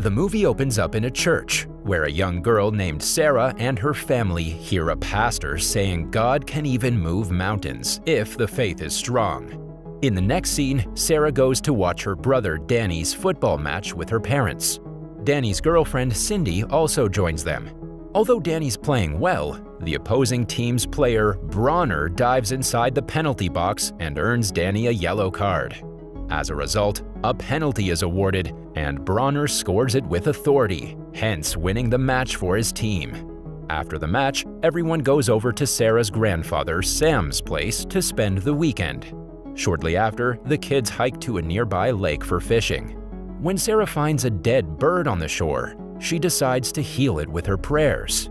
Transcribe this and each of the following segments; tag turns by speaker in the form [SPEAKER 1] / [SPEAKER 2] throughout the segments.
[SPEAKER 1] The movie opens up in a church, where a young girl named Sarah and her family hear a pastor saying God can even move mountains if the faith is strong. In the next scene, Sarah goes to watch her brother Danny's football match with her parents. Danny's girlfriend Cindy also joins them. Although Danny's playing well, the opposing team's player Bronner dives inside the penalty box and earns Danny a yellow card. As a result, a penalty is awarded, and Bronner scores it with authority, hence winning the match for his team. After the match, everyone goes over to Sarah's grandfather Sam's place to spend the weekend. Shortly after, the kids hike to a nearby lake for fishing. When Sarah finds a dead bird on the shore, she decides to heal it with her prayers.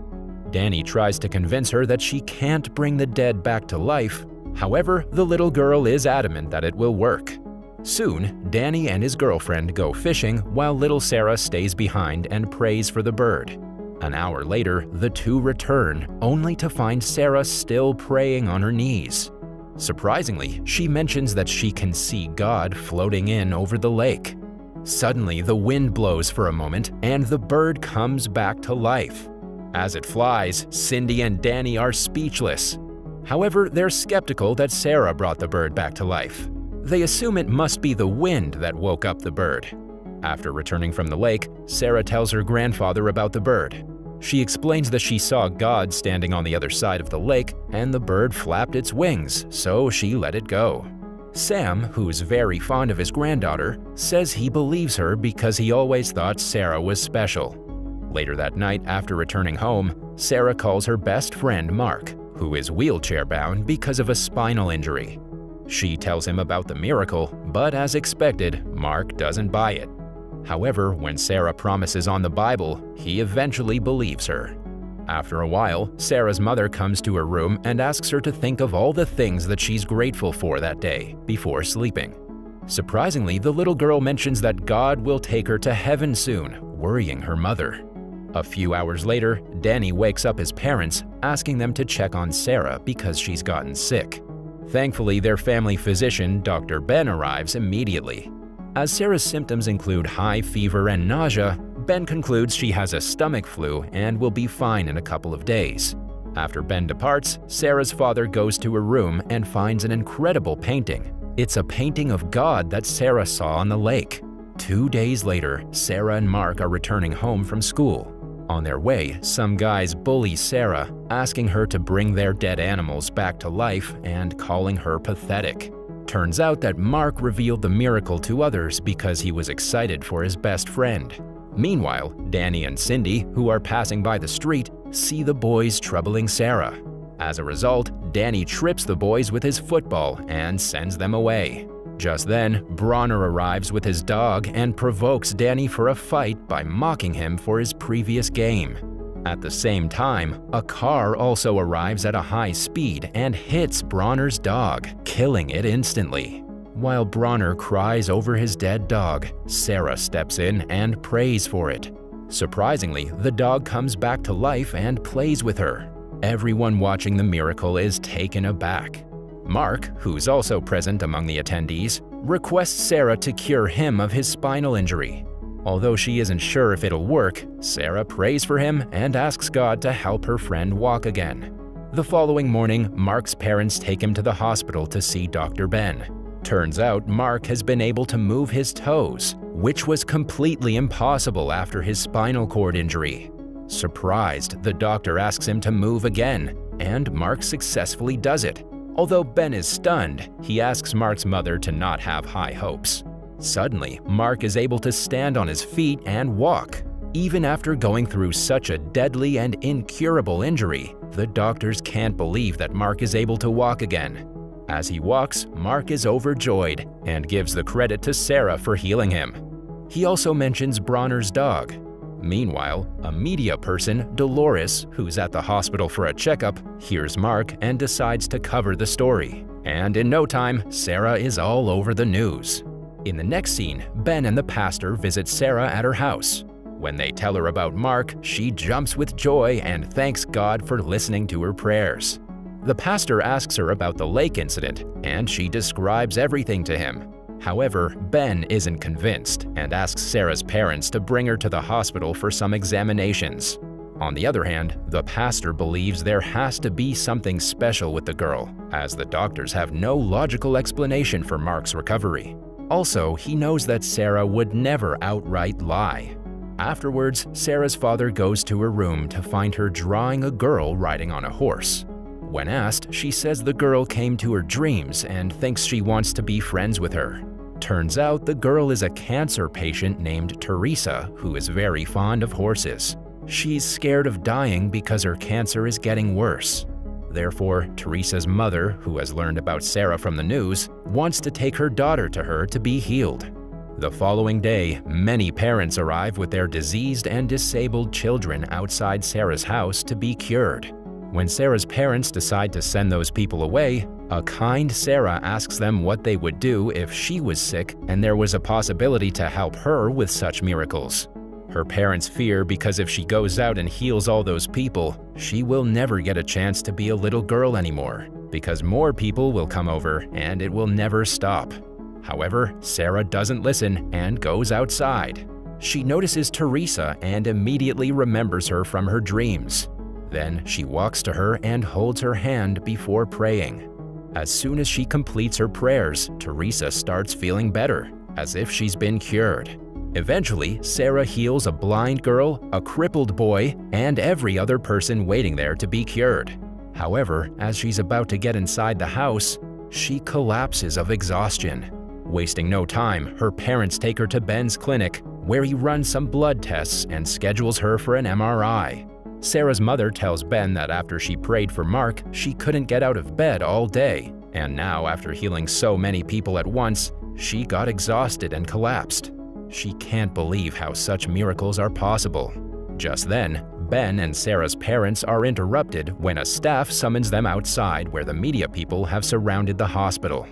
[SPEAKER 1] Danny tries to convince her that she can't bring the dead back to life. However, the little girl is adamant that it will work. Soon, Danny and his girlfriend go fishing while little Sarah stays behind and prays for the bird. An hour later, the two return, only to find Sarah still praying on her knees. Surprisingly, she mentions that she can see God floating in over the lake. Suddenly, the wind blows for a moment and the bird comes back to life. As it flies, Cindy and Danny are speechless. However, they're skeptical that Sarah brought the bird back to life. They assume it must be the wind that woke up the bird. After returning from the lake, Sarah tells her grandfather about the bird. She explains that she saw God standing on the other side of the lake and the bird flapped its wings, so she let it go. Sam, who's very fond of his granddaughter, says he believes her because he always thought Sarah was special. Later that night, after returning home, Sarah calls her best friend Mark, who is wheelchair-bound because of a spinal injury. She tells him about the miracle, but as expected, Mark doesn't buy it. However, when Sarah promises on the Bible, he eventually believes her. After a while, Sarah's mother comes to her room and asks her to think of all the things that she's grateful for that day before sleeping. Surprisingly, the little girl mentions that God will take her to heaven soon, worrying her mother. A few hours later, Danny wakes up his parents, asking them to check on Sarah because she's gotten sick. Thankfully, their family physician, Dr. Ben, arrives immediately. As Sarah's symptoms include high fever and nausea, Ben concludes she has a stomach flu and will be fine in a couple of days. After Ben departs, Sarah's father goes to her room and finds an incredible painting. It's a painting of God that Sarah saw on the lake. 2 days later, Sarah and Mark are returning home from school. On their way, some guys bully Sarah, asking her to bring their dead animals back to life and calling her pathetic. Turns out that Mark revealed the miracle to others because he was excited for his best friend. Meanwhile, Danny and Cindy, who are passing by the street, see the boys troubling Sarah. As a result, Danny trips the boys with his football and sends them away. Just then, Bronner arrives with his dog and provokes Danny for a fight by mocking him for his previous game. At the same time, a car also arrives at a high speed and hits Bronner's dog, killing it instantly. While Bronner cries over his dead dog, Sarah steps in and prays for it. Surprisingly, the dog comes back to life and plays with her. Everyone watching the miracle is taken aback. Mark, who's also present among the attendees, requests Sarah to cure him of his spinal injury. Although she isn't sure if it'll work, Sarah prays for him and asks God to help her friend walk again. The following morning, Mark's parents take him to the hospital to see Dr. Ben. Turns out Mark has been able to move his toes, which was completely impossible after his spinal cord injury. Surprised, the doctor asks him to move again, and Mark successfully does it. Although Ben is stunned, he asks Mark's mother to not have high hopes. Suddenly, Mark is able to stand on his feet and walk. Even after going through such a deadly and incurable injury, the doctors can't believe that Mark is able to walk again. As he walks, Mark is overjoyed and gives the credit to Sarah for healing him. He also mentions Bronner's dog. Meanwhile, a media person, Dolores, who's at the hospital for a checkup, hears Mark and decides to cover the story. And in no time, Sarah is all over the news. In the next scene, Ben and the pastor visit Sarah at her house. When they tell her about Mark, she jumps with joy and thanks God for listening to her prayers. The pastor asks her about the lake incident, and she describes everything to him. However, Ben isn't convinced and asks Sarah's parents to bring her to the hospital for some examinations. On the other hand, the pastor believes there has to be something special with the girl, as the doctors have no logical explanation for Mark's recovery. Also, he knows that Sarah would never outright lie. Afterwards, Sarah's father goes to her room to find her drawing a girl riding on a horse. When asked, she says the girl came to her dreams and thinks she wants to be friends with her. Turns out the girl is a cancer patient named Teresa who is very fond of horses. She's scared of dying because her cancer is getting worse. Therefore, Teresa's mother, who has learned about Sarah from the news, wants to take her daughter to her to be healed. The following day, many parents arrive with their diseased and disabled children outside Sarah's house to be cured. When Sarah's parents decide to send those people away, a kind Sarah asks them what they would do if she was sick and there was a possibility to help her with such miracles. Her parents fear because if she goes out and heals all those people, she will never get a chance to be a little girl anymore, because more people will come over and it will never stop. However, Sarah doesn't listen and goes outside. She notices Teresa and immediately remembers her from her dreams. Then she walks to her and holds her hand before praying. As soon as she completes her prayers, Teresa starts feeling better, as if she's been cured. Eventually, Sarah heals a blind girl, a crippled boy, and every other person waiting there to be cured. However, as she's about to get inside the house, she collapses of exhaustion. Wasting no time, her parents take her to Ben's clinic, where he runs some blood tests and schedules her for an MRI. Sarah's mother tells Ben that after she prayed for Mark, she couldn't get out of bed all day, and now after healing so many people at once, she got exhausted and collapsed. She can't believe how such miracles are possible. Just then, Ben and Sarah's parents are interrupted when a staff summons them outside where the media people have surrounded the hospital.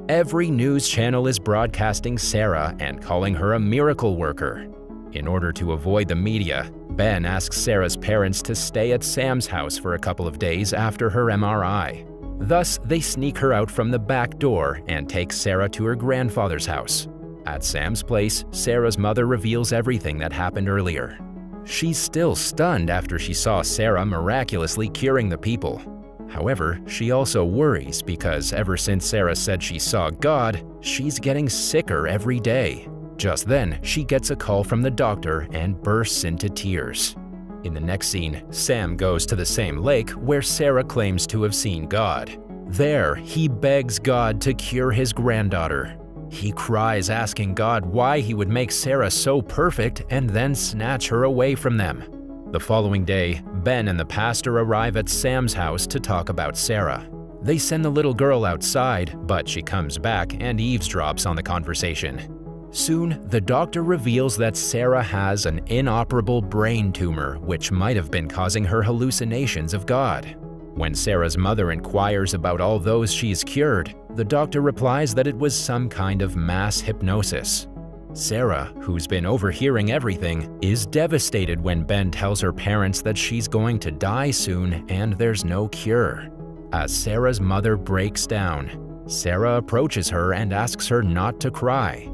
[SPEAKER 1] Every news channel is broadcasting Sarah and calling her a miracle worker. In order to avoid the media, Ben asks Sarah's parents to stay at Sam's house for a couple of days after her MRI. Thus, they sneak her out from the back door and take Sarah to her grandfather's house. At Sam's place, Sarah's mother reveals everything that happened earlier. She's still stunned after she saw Sarah miraculously curing the people. However, she also worries because ever since Sarah said she saw God, she's getting sicker every day. Just then, she gets a call from the doctor and bursts into tears. In the next scene, Sam goes to the same lake where Sarah claims to have seen God. There, he begs God to cure his granddaughter. He cries asking God why he would make Sarah so perfect and then snatch her away from them. The following day, Ben and the pastor arrive at Sam's house to talk about Sarah. They send the little girl outside, but she comes back and eavesdrops on the conversation. Soon, the doctor reveals that Sarah has an inoperable brain tumor which might have been causing her hallucinations of God. When Sarah's mother inquires about all those she's cured, the doctor replies that it was some kind of mass hypnosis. Sarah, who's been overhearing everything, is devastated when Ben tells her parents that she's going to die soon and there's no cure. As Sarah's mother breaks down, Sarah approaches her and asks her not to cry.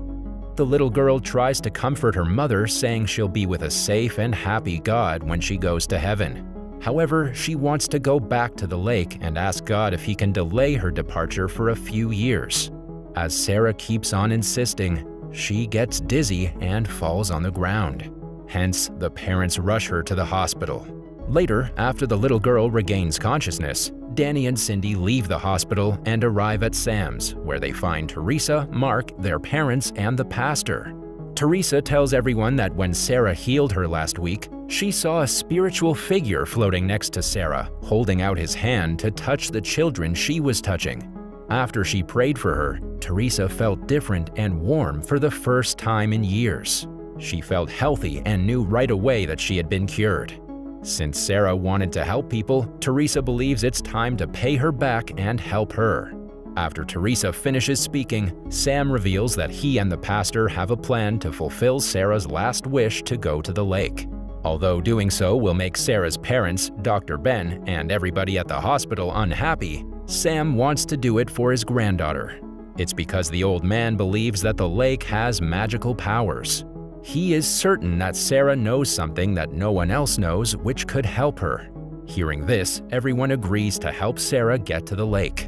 [SPEAKER 1] The little girl tries to comfort her mother, saying she'll be with a safe and happy God when she goes to heaven. However, she wants to go back to the lake and ask God if he can delay her departure for a few years. As Sarah keeps on insisting, she gets dizzy and falls on the ground. Hence, the parents rush her to the hospital. Later, after the little girl regains consciousness, Danny and Cindy leave the hospital and arrive at Sam's, where they find Teresa, Mark, their parents, and the pastor. Teresa tells everyone that when Sarah healed her last week, she saw a spiritual figure floating next to Sarah, holding out his hand to touch the children she was touching. After she prayed for her, Teresa felt different and warm for the first time in years. She felt healthy and knew right away that she had been cured. Since Sarah wanted to help people, Teresa believes it's time to pay her back and help her. After Teresa finishes speaking, Sam reveals that he and the pastor have a plan to fulfill Sarah's last wish to go to the lake. Although doing so will make Sarah's parents, Dr. Ben, and everybody at the hospital unhappy, Sam wants to do it for his granddaughter. It's because the old man believes that the lake has magical powers. He is certain that Sarah knows something that no one else knows which could help her. Hearing this, everyone agrees to help Sarah get to the lake.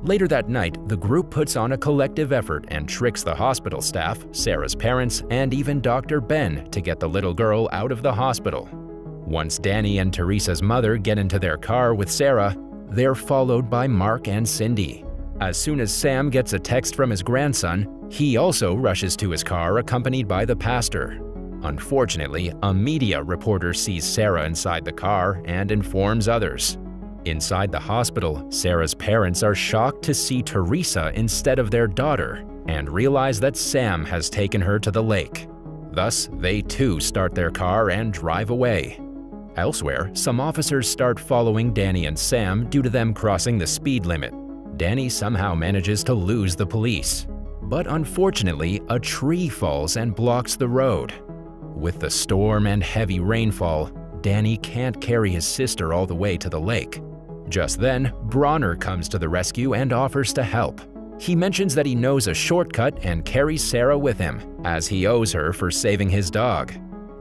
[SPEAKER 1] Later that night, the group puts on a collective effort and tricks the hospital staff, Sarah's parents, and even Dr. Ben to get the little girl out of the hospital. Once Danny and Teresa's mother get into their car with Sarah, they're followed by Mark and Cindy. As soon as Sam gets a text from his grandson, he also rushes to his car accompanied by the pastor. Unfortunately, a media reporter sees Sarah inside the car and informs others. Inside the hospital, Sarah's parents are shocked to see Teresa instead of their daughter and realize that Sam has taken her to the lake. Thus, they too start their car and drive away. Elsewhere, some officers start following Danny and Sam due to them crossing the speed limit. Danny somehow manages to lose the police. But unfortunately, a tree falls and blocks the road. With the storm and heavy rainfall, Danny can't carry his sister all the way to the lake. Just then, Bronner comes to the rescue and offers to help. He mentions that he knows a shortcut and carries Sarah with him, as he owes her for saving his dog.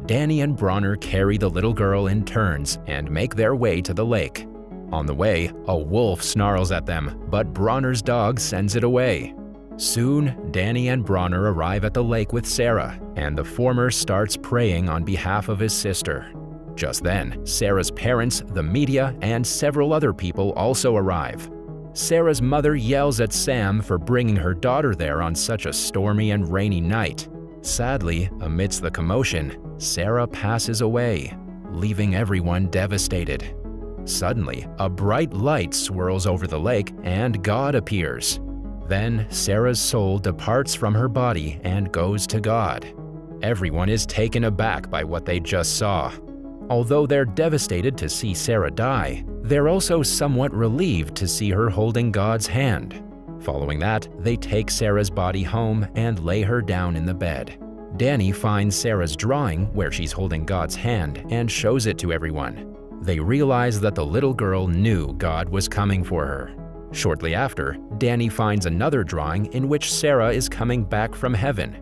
[SPEAKER 1] Danny and Bronner carry the little girl in turns and make their way to the lake. On the way, a wolf snarls at them, but Bronner's dog sends it away. Soon, Danny and Bronner arrive at the lake with Sarah, and the former starts praying on behalf of his sister. Just then, Sarah's parents, the media, and several other people also arrive. Sarah's mother yells at Sam for bringing her daughter there on such a stormy and rainy night. Sadly, amidst the commotion, Sarah passes away, leaving everyone devastated. Suddenly, a bright light swirls over the lake and God appears. Then, Sarah's soul departs from her body and goes to God. Everyone is taken aback by what they just saw. Although they're devastated to see Sarah die, they're also somewhat relieved to see her holding God's hand. Following that, they take Sarah's body home and lay her down in the bed. Danny finds Sarah's drawing where she's holding God's hand and shows it to everyone. They realize that the little girl knew God was coming for her. Shortly after, Danny finds another drawing in which Sarah is coming back from heaven.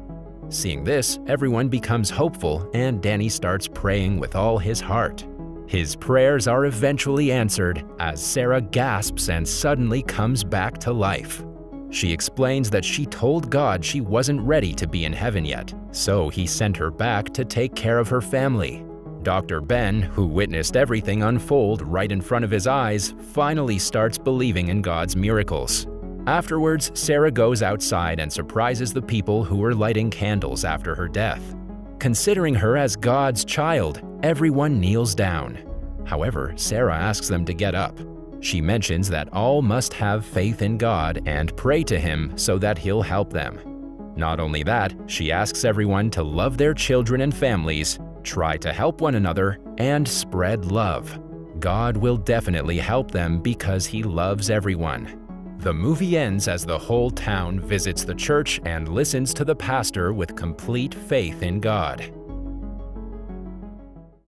[SPEAKER 1] Seeing this, everyone becomes hopeful and Danny starts praying with all his heart. His prayers are eventually answered as Sarah gasps and suddenly comes back to life. She explains that she told God she wasn't ready to be in heaven yet, so he sent her back to take care of her family. Dr. Ben, who witnessed everything unfold right in front of his eyes, finally starts believing in God's miracles. Afterwards, Sarah goes outside and surprises the people who were lighting candles after her death. Considering her as God's child, everyone kneels down. However, Sarah asks them to get up. She mentions that all must have faith in God and pray to Him so that He'll help them. Not only that, she asks everyone to love their children and families, try to help one another, and spread love. God will definitely help them because He loves everyone. The movie ends as the whole town visits the church and listens to the pastor with complete faith in God.